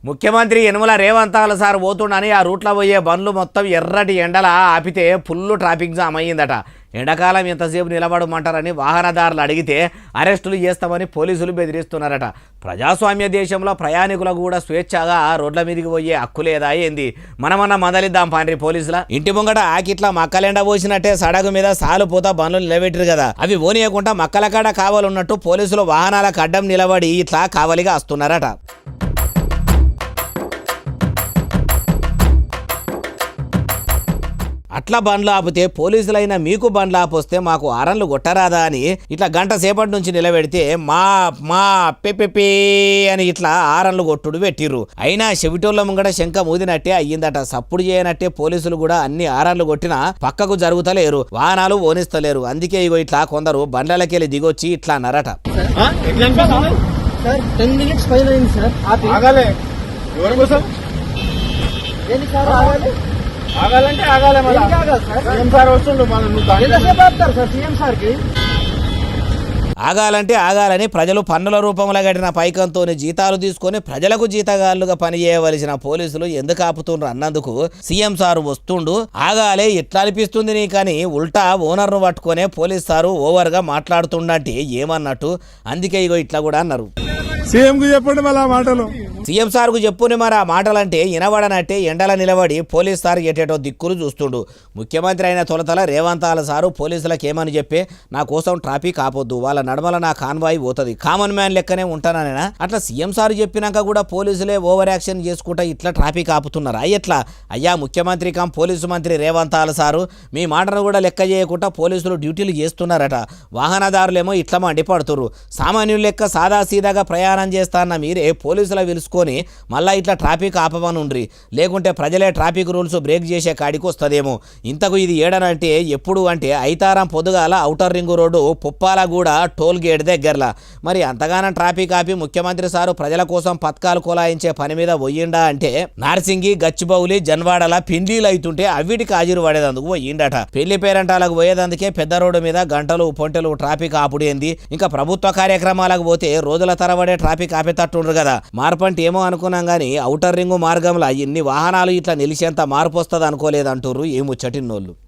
ముఖ్యమంత్రి యనమల రేవంత్ సార్ పోతుండని ఆ రూట్లో పోయే బండ్లు మొత్తం ఎర్రటి ఎండల ఆపితే ఫుల్ ట్రాఫిక్ జామ్ అయ్యిందట. ఎండాకాలం ఎంతసేపు నిలబడమంటారని వాహనదారులు అడిగితే అరెస్టులు చేస్తామని పోలీసులు బెదిరిస్తున్నారట. ప్రజాస్వామ్య దేశంలో ప్రయాణికులకు కూడా స్వేచ్ఛగా రోడ్ల మీదకి పోయే హక్కు లేదా ఏంది? మనమన్నా మదలిద్దాం పాండ్రి పోలీసుల. ఇంటి ముంగట ఆకిట్లా మక్కలెండ పోసినట్టే సడగు మీద సాలు పోతా బండ్లు నిలబెట్టారు కదా, అవి పోనీయకుండా మక్కల కాడ కావాలన్నట్టు పోలీసులు వాహనాలకు అడ్డం నిలబడి ఇట్లా కావలిగా వస్తున్నారట. అట్లా బండ్లు ఆపితే పోలీసులైనా మీకు బండ్లు ఆపొస్తే మాకు ఆరన్లు కొట్టరాదా అని ఇట్లా గంట సేపటి నుంచి నిలబెడితే మా మా పెపెపే అని ఇట్లా ఆరన్లు కొట్టుడు పెట్టిర్రు. అయినా చెవిటోళ్ళ ముంగట శంఖ మూదినట్టే అయ్యిందట. సప్పుడు చేయనట్టే పోలీసులు కూడా అన్ని ఆరన్లు కొట్టినా పక్కకు జరుగుతలేరు, వాహనాలు ఓనిస్తలేరు. అందుకే ఇగో ఇట్లా కొందరు బండ్లకెళ్ళి దిగొచ్చి ఇట్లా అన్నారట. ఆగాలంటే ఆగాలి. సీఎం సార్ వస్తుండు, సీఎం సార్కి ఆగాలంటే ఆగాలని ప్రజలు పన్నుల రూపంలో కట్టిన పైకంతో జీతాలు తీసుకొని ప్రజలకు జీతగాళ్లుగా పనిచేయవలసిన పోలీసులు ఎందుకు ఆపుతుండ్రు అన్నందుకు సీఎం సారు వస్తుండు. ఆగాలే ఎట్లా అనిపిస్తుంది నీ కానీ ఉల్టా ఓనర్ను పట్టుకునే పోలీస్ సారు ఓవర్గా మాట్లాడుతుండంటే ఏమన్నట్టు. అందుకే ఇగో ఇట్లా కూడా అన్నారు. సీఎం కు చెప్పండి మళ్ళీ ఆ మాటలు. సీఎం సార్కు చెప్పుని మరి ఆ మాటలంటే వినబడనట్టే ఎండల నిలబడి పోలీస్ సార్ ఎటేటో దిక్కులు చూస్తుండు. ముఖ్యమంత్రి అయిన తొలతల రేవంత్ సారు పోలీసులకు ఏమని చెప్పి నా కోసం ట్రాఫిక్ ఆపొద్దు, వాళ్ళ నడమల నా కాన్వాయ్ పోతుంది, కామన్ మ్యాన్ లెక్కనే ఉంటానైనా అట్లా సీఎం సార్ చెప్పినాక కూడా పోలీసులే ఓవర్ యాక్షన్ చేసుకుంటా ఇట్లా ట్రాఫిక్ ఆపుతున్నారా ఎట్లా? అయ్యా ముఖ్యమంత్రి పోలీసు మంత్రి రేవంత్ సారు మీ మాటను కూడా లెక్క చేయకుండా పోలీసులు డ్యూటీలు చేస్తున్నారట. వాహనదారులేమో ఇట్లా మండిపడుతుర్రు. సామాన్యులు లెక్క సాదాసీదాగా ప్రయాణం చేస్తాన్న మీరే పోలీసుల పిలుచుకొని మళ్ళీ ఇట్లా ట్రాఫిక్ ఆపమనుండ్రి, లేకుంటే ప్రజలే ట్రాఫిక్ రూల్స్ బ్రేక్ చేసే కాడికి వస్తుందేమో. ఇంతకు ఇది ఏడనంటే ఎప్పుడు అంటే ఐతారం పొద్దుగాల outer ring road Puppalaguda toll gate దగ్గరలా. మరి అంతగానం ట్రాఫిక్ ఆపి ముఖ్యమంత్రి సారు ప్రజల కోసం పథకాలు కొలాయించే పని మీద పోయిండా అంటే నార్సింగి, గచ్చిబౌలి, జన్వాడల పిండిలు అవుతుంటే అవిటికి హాజరు పడేదందుకు పోయిండట. పెళ్లి పేరంటాలకు పోయేదందుకే పెద్ద రోడ్డు మీద గంటలు పొంటలు ట్రాఫిక్ ఆపుడేంది. ఇంకా ప్రభుత్వ కార్యక్రమాలకు పోతే రోజుల తరబడే ట్రాఫిక్ ఆపేటట్టుండ్రు కదా. మార్పంటే ఏమో అనుకున్నాం కానీ ఔటర్ రింగు మార్గంలో ఇన్ని వాహనాలు ఇట్లా నిలిచేంత మార్పు వస్తుంది అనుకోలేదంటుర్రు ఈ ముచ్చటిన్నోళ్ళు.